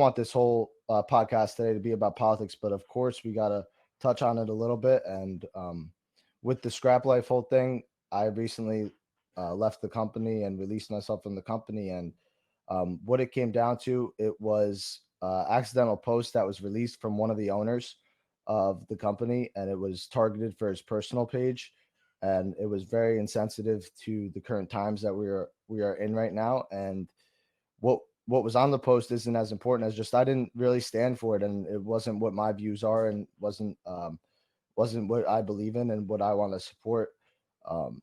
want this whole podcast today to be about politics, but of course we got to touch on it a little bit. And with the Scrap Life whole thing, I recently left the company and released myself from the company. And what it came down to, it was accidental post that was released from one of the owners of the company, and it was targeted for his personal page, and it was very insensitive to the current times that we are in right now. And what was on the post isn't as important as just I didn't really stand for it, and it wasn't what my views are, and wasn't what I believe in and what I want to support. Um,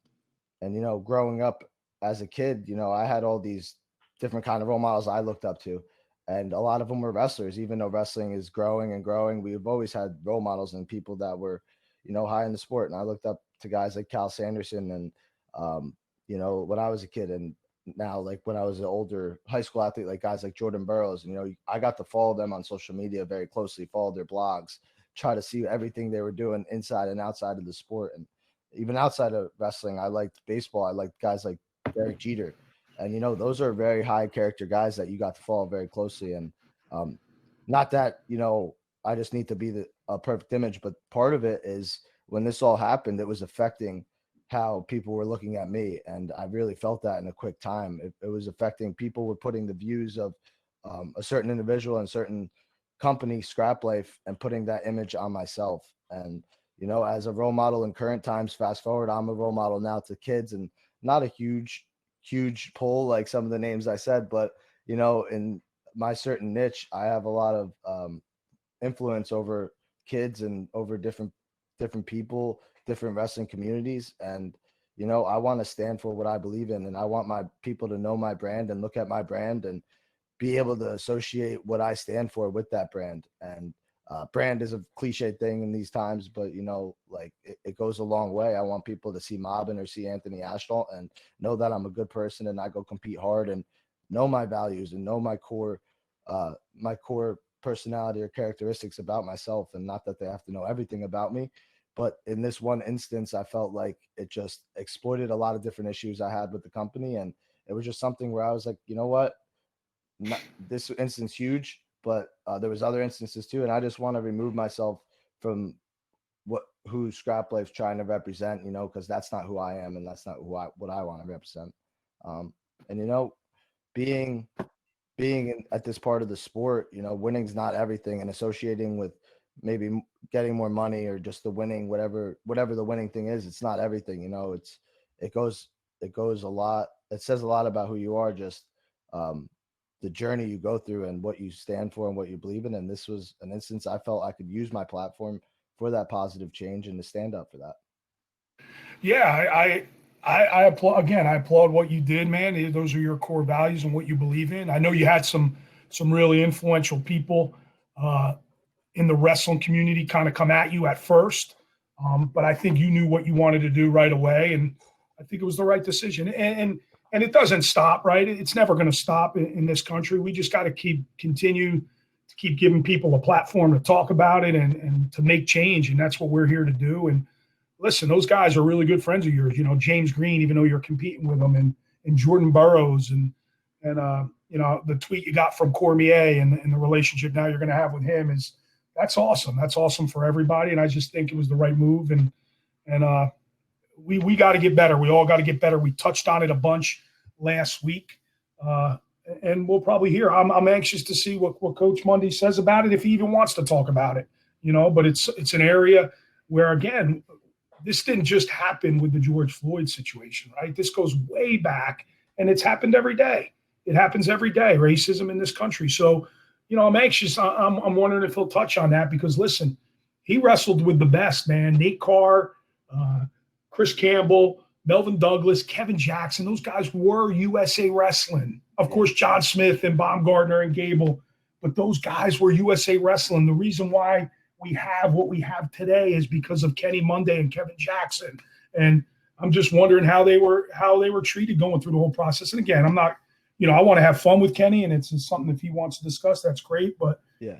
and growing up as a kid, I had all these different kind of role models I looked up to, and a lot of them were wrestlers. Even though wrestling is growing and growing, we've always had role models and people that were high in the sport. And I looked up to guys like Cal Sanderson, and when I was a kid, and now like when I was an older high school athlete, like guys like Jordan Burroughs. And I got to follow them on social media very closely, follow their blogs, try to see everything they were doing inside and outside of the sport. And even outside of wrestling, I liked baseball. I liked guys like Derek Jeter. And those are very high character guys that you got to follow very closely. And not that I just need to be a perfect image, but part of it is when this all happened, it was affecting how people were looking at me, and I really felt that in a quick time. It was affecting people. Were putting the views of a certain individual and certain company, Scrap Life, and putting that image on myself. And as a role model in current times, fast forward, I'm a role model now to kids, and not a huge pull like some of the names I said, but in my certain niche, I have a lot of influence over kids and over different people, different wrestling communities. And I want to stand for what I believe in, and I want my people to know my brand and look at my brand and be able to associate what I stand for with that brand. And brand is a cliche thing in these times, but like it goes a long way. I want people to see Mobbin or see Anthony Ashnault and know that I'm a good person, and I go compete hard, and know my values and know my core personality or characteristics about myself. And not that they have to know everything about me, but in this one instance, I felt like it just exploited a lot of different issues I had with the company. And it was just something where I was like, you know what, not, this instance huge, but there was other instances too. And I just want to remove myself from who Scrap Life's trying to represent, because that's not who I am, and that's not what I want to represent. And being at this part of the sport, winning's not everything, and associating with maybe getting more money or just the winning, whatever the winning thing is, it's not everything. It goes a lot. It says a lot about who you are, just the journey you go through and what you stand for and what you believe in. And this was an instance I felt I could use my platform for that positive change and to stand up for that. Yeah, I applaud again. I applaud what you did, man. Those are your core values and what you believe in. I know you had some really influential people in the wrestling community kind of come at you at first, but I think you knew what you wanted to do right away, and I think it was the right decision. And it doesn't stop, right? It's never going to stop in this country. We just got to continue to keep giving people a platform to talk about it and to make change, and that's what we're here to do. And listen, those guys are really good friends of yours. James Green, even though you're competing with him, and Jordan Burroughs, and the tweet you got from Cormier and the relationship now you're going to have with him that's awesome. That's awesome for everybody. And I just think it was the right move. And we got to get better. We all got to get better. We touched on it a bunch last week. And we'll probably hear. I'm anxious to see what Coach Mundy says about it, if he even wants to talk about it. But it's an area where, again, this didn't just happen with the George Floyd situation, right? This goes way back, and it's happened every day. It happens every day, racism in this country. So, I'm anxious. I'm wondering if he'll touch on that, because, listen, he wrestled with the best, man. Nate Carr, Chris Campbell, Melvin Douglas, Kevin Jackson. Those guys were USA Wrestling. Of course, John Smith and Baumgartner and Gable, but those guys were USA Wrestling. The reason why we have what we have today is because of Kenny Monday and Kevin Jackson. And I'm just wondering how they were treated going through the whole process. And again, I'm not, I want to have fun with Kenny, and it's something if he wants to discuss, that's great. But yeah,